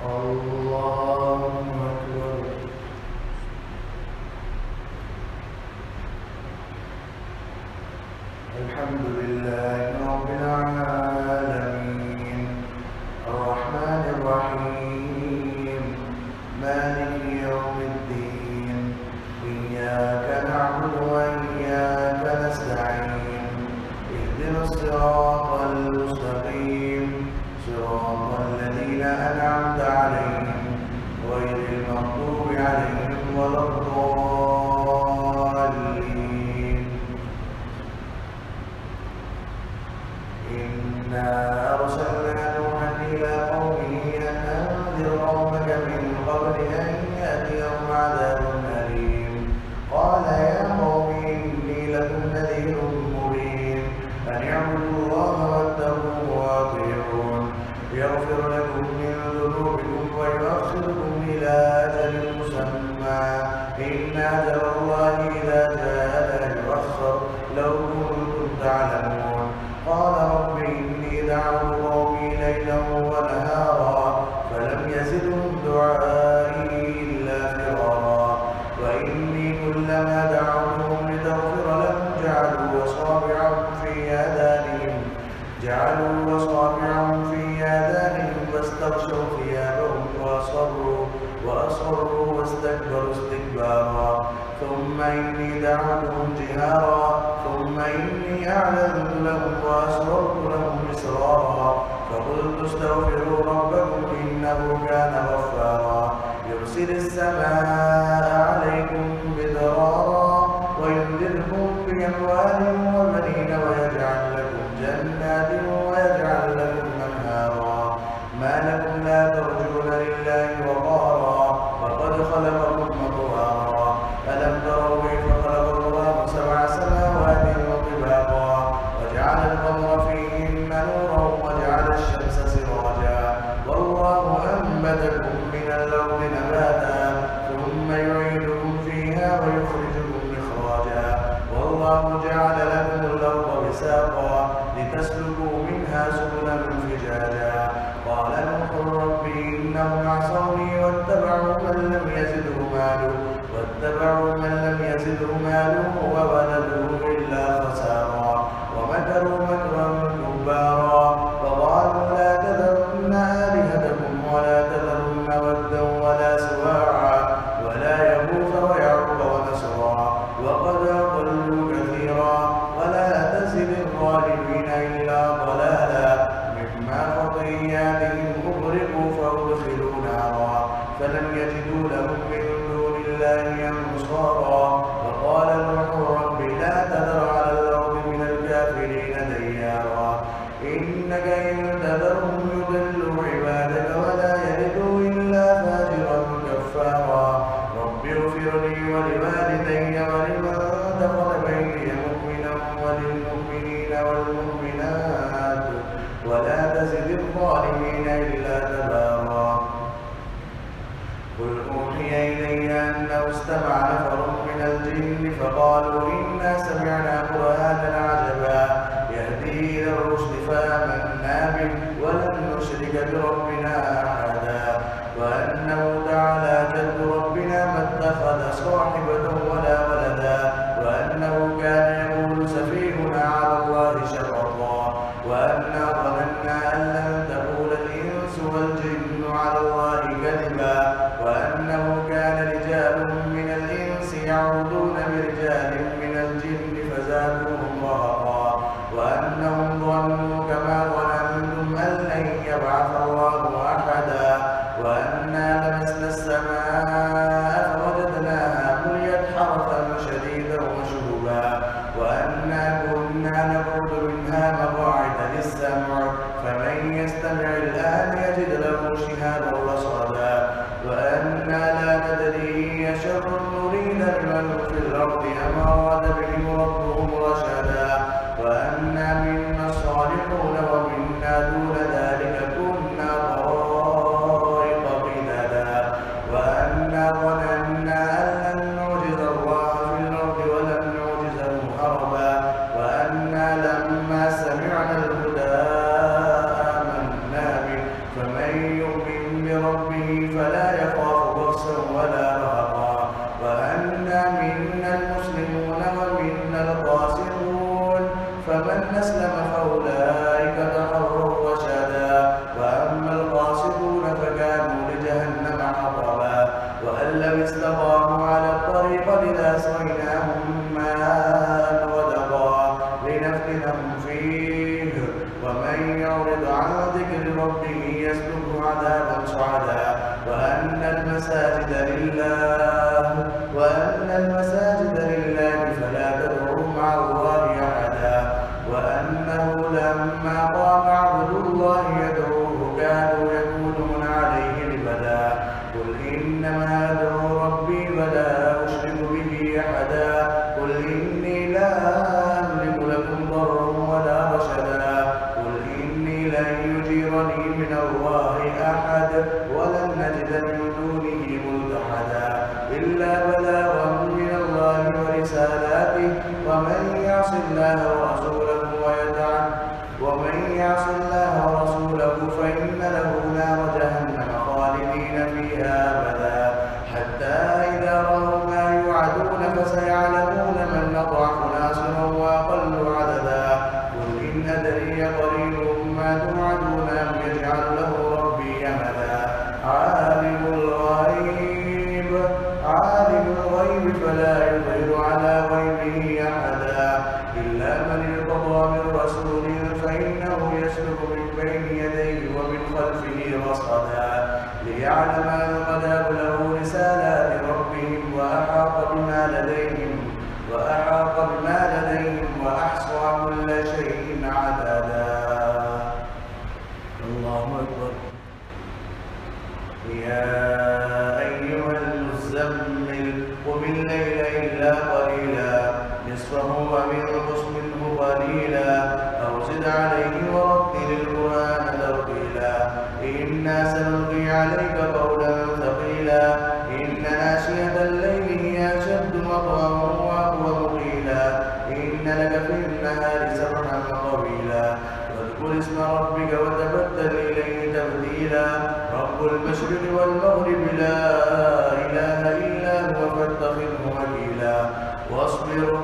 الله أكبر. الحمد لله رب العالمين الرحمن الرحيم مالك يوم الدين إياك نعبد وإياك نستعين اهدنا الصراط المستقيم صراط الذين أنعمت عليهم غير المغضوب عليهم ولا الضالين. إنا أرسلنا نوحا إلى قومه أن أنذر قومك من قبل أن يأتيهم عذاب أليم. قال يا قوم إني لكم نذير مبين أن اعبدوا الله واتقوه وأطيعون يغفر لكم من ذنوبكم ويؤخركم إلى أجل مسمى إن أجل الله إذا جاء لا يؤخر لو كنتم تعلمون. قال رب إني دعوت قومي ليلا ونهارا فلم يزدهم دعائي إلا فرارا وإني كلما دعوتهم لتغفر لهم جعلوا أصابعهم في آذانهم واستغشوا ثيابهم وأصروا واستكبروا استكبارا ثم إني دعوتهم جهارا ثم إني أعلنت لهم وأسررت لهم إسرارا فقلت استغفروا ربكم إنه كان غفارا يرسل السماء عليكم مدرارا ويمددكم بأموال وبنين ويجعل لكم جنات ويجعل لكم أنهارا ما لكم لا ترجون لله وقارا وقد خلقكم أطوارا ألم تروا كيف خلق الله سبع سماوات طباقا وجعل القمر فيهن نورا وجعل الشمس سراجا والله أنبتكم من الأرض نباتا ثم يعيدكم فيها ويخرجكم إخراجا والله جعل لكم الأرض بساطا لتسلكوا منها سبلا فجاجا. قال نوح رب إنهم عصوني واتبعوا من لم يزده ماله وولده إلا خسارا ومكروا مكرا كبارا فقالوا لا تذرن آلهتكم ولا تذرن ودا ولا سواعا ولا يغوث ويعوق ونسرا وقد أضلوا كثيرا ولا تزد الظالمين إلا ضلالا مما خطيئاتهم أغرقوا فأدخلوا نارا فلم يجدوا لهم من دون الله أنصارا. وقال نوح رب لا تذر على الأرض من الكافرين ديارا إنك إن تذرهم يضلوا عبادك ولا يلدوا إلا فاجرا كفارا. رب اغفر لي ولوالدي ولمن دخل بيتي مؤمنا وللمؤمنين والمؤمنات ولا تزد الظالمين إلا تبارا. قل أوحي إلي أنه استمع نفر من الجن فقالوا إنا سمعنا قرآنا عجبا يهدي إلى الرشد فآمنا به ولن نشرك بربنا أحدا وأنه تعالى جد ربنا ما اتخذ صاحبة ولا ولدا وأنه كان يقول سفيهنا على الله شططا وأنا ظننا أن لن تقول الإنس والجن على الله كذبا وأنه كان رجال من الإنس يعوذون برجال من الجن فزادوهم رهقا وأنهم ظنوا كما ظننتم أن لن يبعث الله أحدا وأنا لمسنا السماء فوجدناها مليت حرثا شديدا وشهبا وأنا كنا نقعد منها مقاعد للسمع فمن يستمع الآن يجد له شهابا رصدا وأنا لا ندري أشر نريد بمن في الأرض أم أراد بهم ربهم رشدا وأنا منا الصالحون ومنا دون ذلك كنا طرائق قددا وأنا ظننا أن لن نعجز الله في الأرض ولن نعجزه هربا وأنا لما سمعنا الهدى آمنا به فمن يؤمن ربه فلا يخاف بخسا ولا رهقا وأنا منا المسلمون ومنا القاسطون فمن أسلم فأولئك تحروا رشدا وأما القاسطون فكانوا لجهنم حطبا وأن لو استقاموا على الطريقة لأسقيناهم ماء غدقا لنفتنهم فيه ومن يعرض عن ذكر ربه يسلكه عذابا صعدا وأن المساجد لله فلا تدعوا مع الله أحدا وأنه لما قام عبد الله يدعوه كانوا يكونون عليه لبدا قل إنما أدعو ربي فلا أشرك به أحدا قل إني لا أملك لكم ضرا ولا رشدا قل إني لن يجيرني من الله أحد ولن نجد من دونه ملتحدا إلا بلاغا من الله ورسالاته ومن يعص الله ورسوله فإن له نار جهنم خالدين فيها أبدا حتى إذا رأوا ما يوعدون فسيعلمون من أضعف ناصرا وأقل عددا قل إن أدري قريب ما توعدون أم يجعل له ربي أمدا عالم الغيب فلا يظهر على غيبه أحدا إلا من ارتضى من رسول فإنه يسلك من بين يديه ومن خلفه رصدا ليعلم أن قد أبلغوا رسالات ربهم وأحاط بما لديهم وأحصى كل شيء عددا. الله أكبر. يا أيها المزمل قم الليل إلا قليلا نصفه وانقص منه قليلا أو زد عليه ورتل القرآن ترتيلا إنا سنلقي عليك قولا ثقيلا إن ناشئة الليل هي أشد وطئا وأقوم قيلا إن لك في النهار سبحا طويلا واذكر اسم ربك وتبتل إليه تبتيلا رب المشرق والمغرب لا إله إلا هو فاتخذه وكيلا واصبر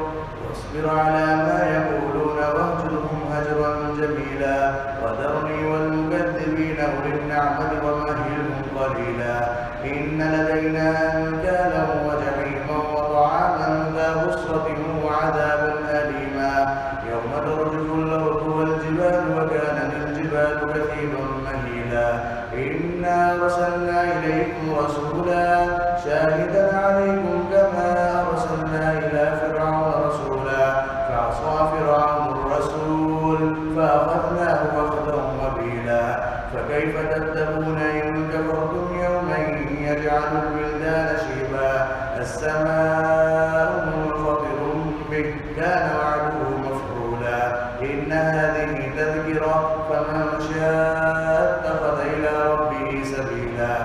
على ما يقولون واهجرهم هجرا جميلا وذرني والمكذبين أولي النعمة ومهلهم قليلا إن لدينا أنكالا وجحيما وطعاما ذا غصة وعذابا أليما يوم ترجف الأرض والجبال وكانت الجبال كثيبا مهيلا إنا أرسلنا إليكم رسولا شاهدا عليكم كما أرسلنا إلى فرعون رسولا فعصى فرعون الرسول فأخذناه أخذا وبيلا فكيف تتقون إن كفرتم يوما يجعل الولدان شيبا السماء منفطر به كان وعده مفعولا إن هذه تذكرة فمن شاء اتخذ إلى ربه سبيلا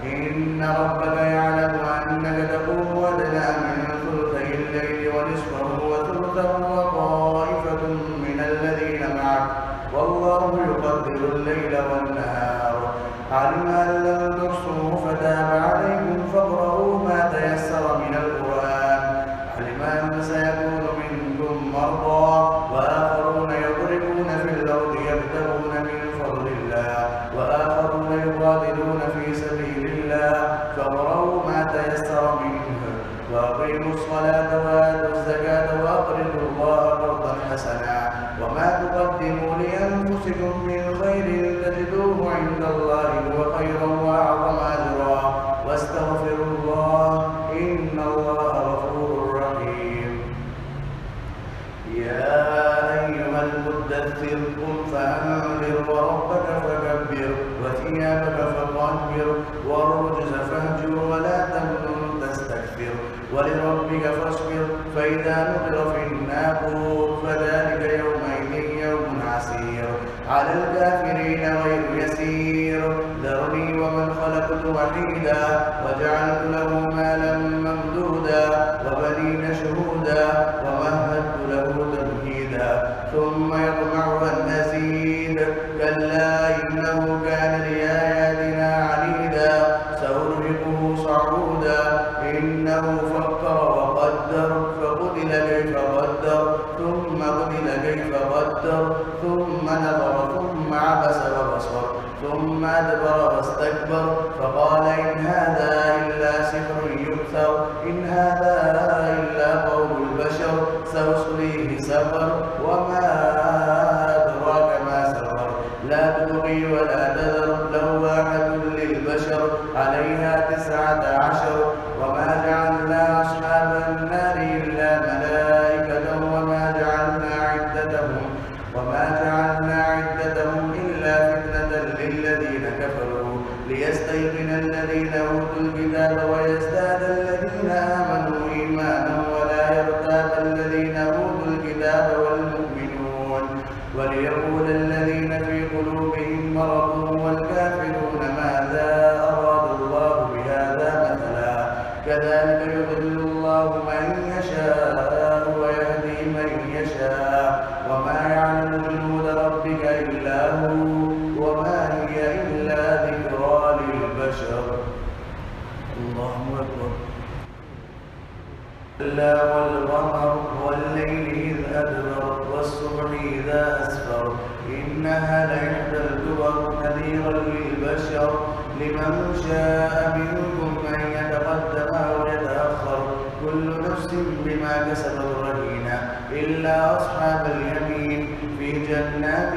إن ربك يعلم أنك تقوم أدنى من ثلثي الليل ونصفه وثلثه وطائفة من الذين معك والله يقدر الليل والنهار علم أن لن تحصوه فتاب عليكم فاقرؤوا ما تيسر من القرآن علم أن سيكون منكم مرضى وآخرون يضربون في الأرض يبتغون من فضل الله وآخرون يقاتلون في سبيل الله فاقرؤوا ما تيسر منه وأقيموا الصلاة وآتوا الزكاة وأقرضوا الله قرضا حسنا وما تقدموا لأنفسكم من خير تجدوه عند الله هو خيرا وأعظم أجرا واستغفروا الله إن الله غفور رحيم. يا أيها المدثر قم فأنذر وربك فكبر وثيابك فطهر والرجز فاهجر ولا تمنن تستكثر ولربك فاصبر فإذا نقر في الناقور فذلك يومئذ يوم عسير على الكافرين غير يسير ذرني ومن خلقت وحيدا وجعلت له مالا ممدودا وبنين شهودا ومهدت له تمهيدا ثم يطمع أن أزيد كلا إنه كان لآياتنا عنيدا للبشر عليها 19 وما جعلنا أصحاب النار إلا ملائكة وما جعلنا عدتهم إلا فتنة للذين كفروا ليستيقن الذين أوتوا الكتاب ويزداد الذين آمنوا إيمانا ولا يرتاب الذين أوتوا الكتاب والمؤمنون وليقول الذين في قلوبهم مرض والكافرون ماذا أراد الله بهذا مثلا كذلك يضل الله من يشاء ويهدي من يشاء وما يعلم جنود ربك إلا هو وما هي إلا ذكرى للبشر. الله أكبر. كلا والقمر والليل إذ أدبر والصبح إذا أسفر إنها لإحدى الكبر نذيرا للبشر لمن شاء منكم أن يتقدم أو يتأخر كل نفس بما كسبت رهينة إلا أصحاب اليمين في جنات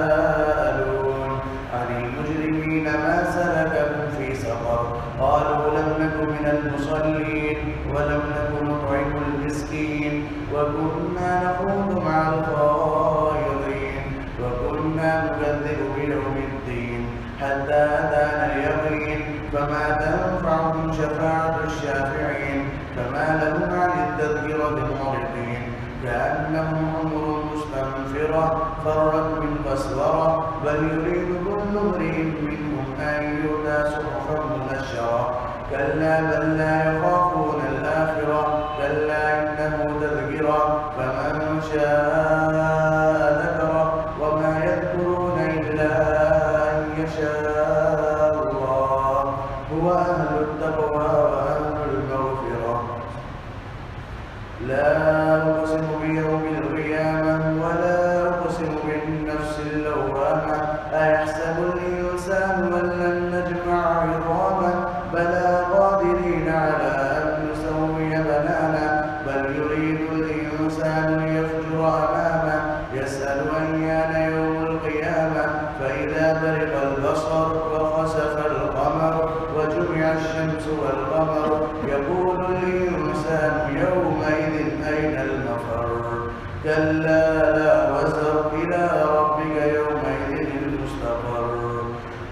يتساءلون عن المجرمين ما سلككم في سقر قالوا لم نك من المصلين ولم نك نطعم المسكين وكنا نخوض مع الخائضين وكنا نكذب بيوم الدين حتى أتانا اليقين فما تنفعهم شفاعة الشافعين فما لهم عن التذكرة معرضين كأنهم حمر مستنفرة فرت من قسورة بل يريد كل امرئ منهم أن يؤتى صحفا منشرة كلا بل لا يخافون الآخرة كلا إنه تذكرة فمن شاء ذكره وما يذكرون إلا أن يشاء الله هو أهل التقوى وأهل المغفرة. لا أقسم بيوم القيامة ولا أقسم بالنفس اللوامة أيحسب الإنسان أن لن نجمع عظامه بلى قادرين على أن نسوي بنانه بل يريد الإنسان ليفجر أمامه يسأل أيان يوم القيامة فإذا برق البصر وخسف القمر وجمع الشمس والقمر يقول الإنسان يومئذ أين المفر كلا لا وزر إلى ربك يومئذ المستقر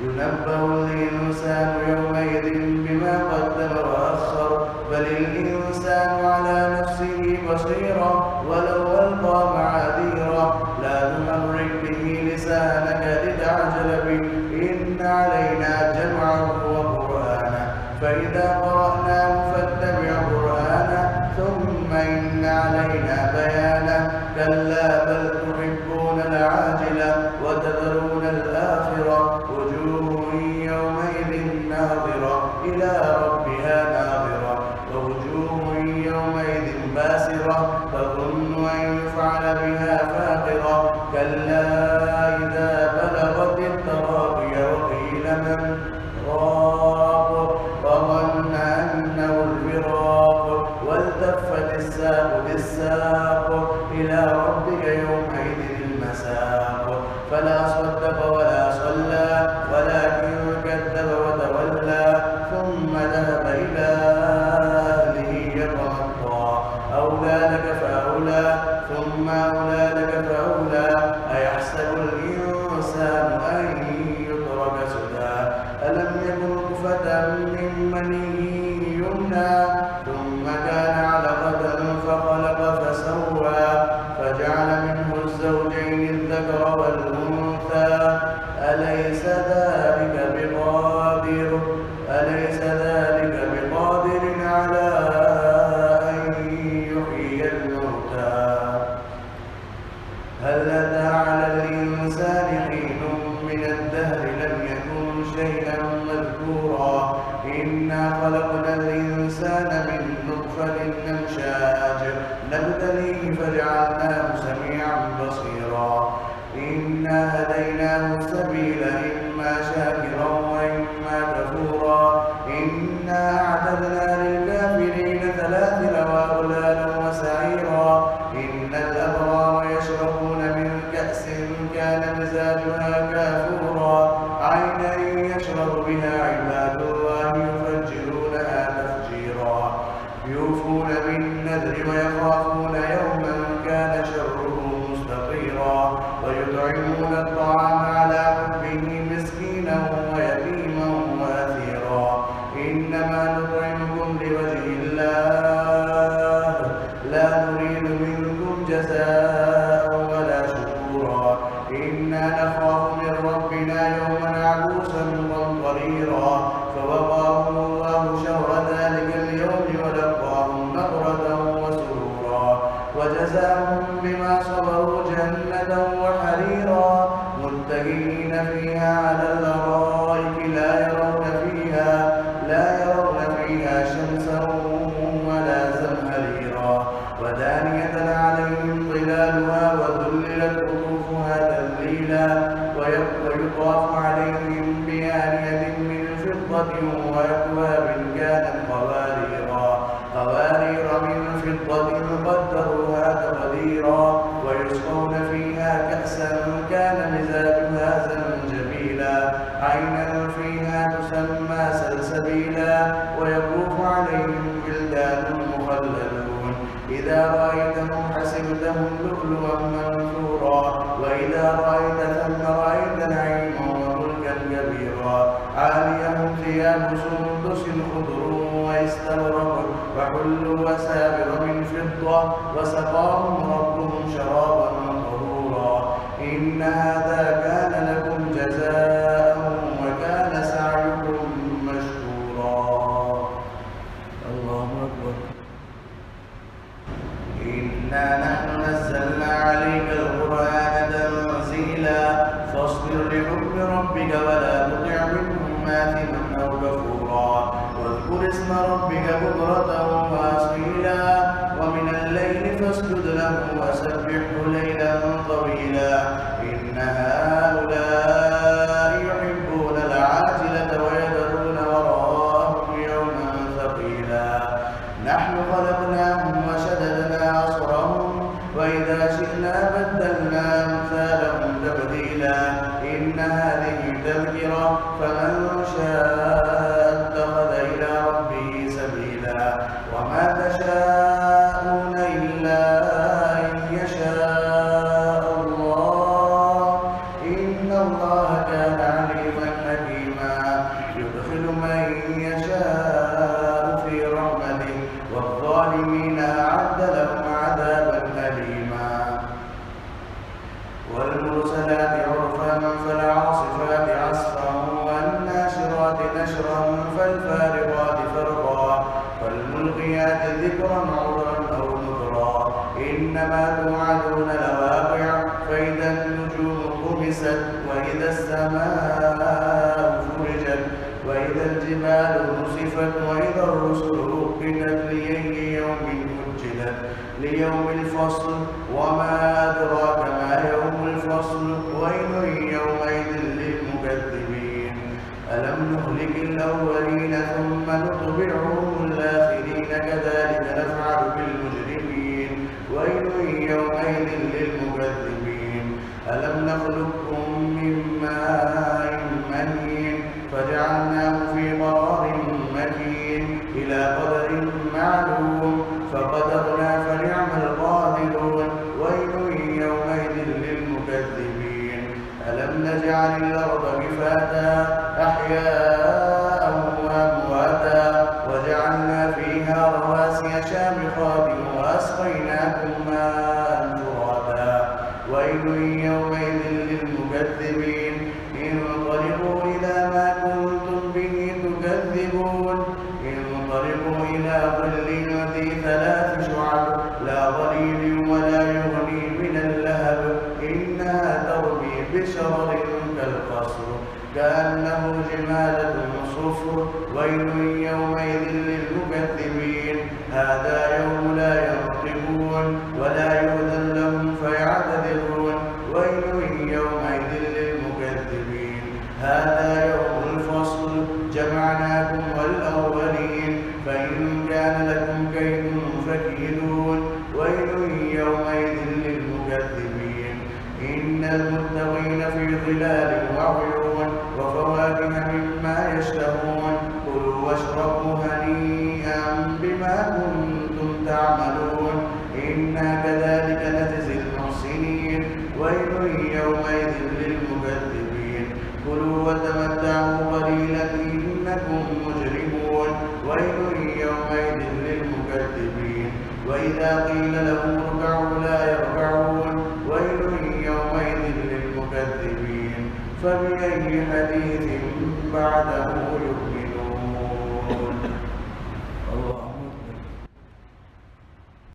ينبأ الإنسان يومئذ بما قدم وأخر بل الإنسان على نفسه بصيرا ولو ألقى معاذيره لا تحرك به لسانك لتعجل به إن علينا جمعه وقرآنه فإذا قرأناه فاتبع قرآنه ثم إن علينا بيانه كلا بل تحبون العاجلة وتذرون الآخرة وجوه يومئذ ناظرة إلى ربها ناظرة ووجوه يومئذ باسرة تظن أن يفعل بها فاقرة كلا إذا بلغت التراقي وقيل من راق وظن أنه الفراق والتفت الساق بالساق إلى ربك يومئذ المساق فلا صدق ولا صلى ولكن كذب وتولى ثم ذهب إلى أهله يتمطى أولى لك فأولى ثم أولى لك فأولى أيحسب الإنسان أن يترك سدى ألم يكن نطفة من مني يمنى ثم كان علقة فخلق فسوى فجعل منه الزوجين الذكر والأنثى أليس ذلك بقادر على أن يحيي الموتى هل أتى على الإنسان حين من الدهر لم يكن شيئا مذكورا إنا خلقنا الإنسان من بها عباد الله يفجرونها تفجيرا يوفون بالنذر ويخافون يوما كان شره مستطيرا ويطعمون الطعام على حبه مسكينا ويتيما وأسيرا إنما نطعمكم لوجه الله لا نريد منكم جزاء ولا شكورا إنا نخاف من ربنا يوما عبوسا قمطريرا فوقاهم الله شر ذلك اليوم ولقاهم نضرة وسرورا وجزاهم بما صبروا جنة وحريرا متكئين فيها على الأرائك لا يرون فيها شمسا ولا زمهريرا ودانية عليهم ظلالها وذللت قطوفها تذليلا ويطاف عليهم بآنية من فضة وأكواب كانت قوارير من فضة قدروها تقديرا ويسقون فيها كأسا كان مزاجها زنجبيلا عينا فيها تسمى سلسبيلا ويطوف عليهم ولدان مخلدون إذا رأيتهم حسبتهم لؤلؤا منثورا وإذا رأيت ثم رأيت نعيما وملكا كبيرا عاليهم ثياب سندس خضر واستبرق وحلوا وسابر من فضة وسقاهم ربهم شرابا طهورا إن هذا كان لكم جزاء وكان سعيكم مشكورا. الله أكبر. إنا نحن نزلنا عليك القرآن تنزيلا فاصبر لحكم ربك ولا تطع منهم آثما أو كفورا واذكر اسم ربك بكرة وأصيلا ومن الليل فاسجد له وسبحه ليلا طويلا إن هؤلاء يحبون العاجلة ويذرون وراءهم يوما ثقيلا نحن خلقناهم وشددنا أسرهم وإذا شئنا بدلنا أمثالهم تبديلا إن هذه تذكرة فمن شاء اتخذ إلى ربه سبيلا وما تشاءون إلا أن يشاء الله إن الله كان عليما حكيما يدخل من يشاء في رحمته والظالمين أعد لهم عذابا أليما والمرسلات عرفا فالعاصفات عصفا والناشرات نشرا فالفارقات فرقا فالملقيات ذكرا عذرا أو نذرا إنما توعدون لواقع فإذا النجوم طمست وإذا السماء فرجت وإذا الجبال نسفت وإذا الرسل أقتت لأي يوم أجلت ليوم الفصل وما أدراك ما يوم الفصل ويل يومئذ للمكذبين ألم نهلك الأولين ثم نتبعهم الآخرين كذلك نفعل بالمجرمين ويل يومئذ للمكذبين ألم نخلقكم من ماء مهين فجعلناه في قرار مكين إلى قدر معلوم فقدرنا فنعم القادرون ويل يومئذ للمكذبين ألم نجعل الأرض كفاتا أحياء وأمواتا وجعلنا فيها رواسي شامخات وأسقيناكم ماء فراتا ويل يومئذ للمكذبين انطلقوا إلى ما كنتم به تكذبون انطلقوا إلى ظل ذي ثلاث شعب لا ظليل ولا يغني من اللهب إنها ترمي بشرر كالقصر كأنه جمالة صفر ويل يومئذ للمكذبين هذا يوم لا ينطقون ولا يؤذن لهم فيعتذرون ويل يومئذ للمكذبين هذا يوم الفصل جمعناكم والأولين فإن كان لكم كيد فكيدون ويل يومئذ للمكذبين إن المتقين في ظلال وعيون وفواكه مما يشتهون إنكم مجرمون ويل يومئذ للمكذبين وإذا قيل لهم اركعوا لا يركعون ويل يومئذ للمكذبين فبأي حديث بعده يؤمنون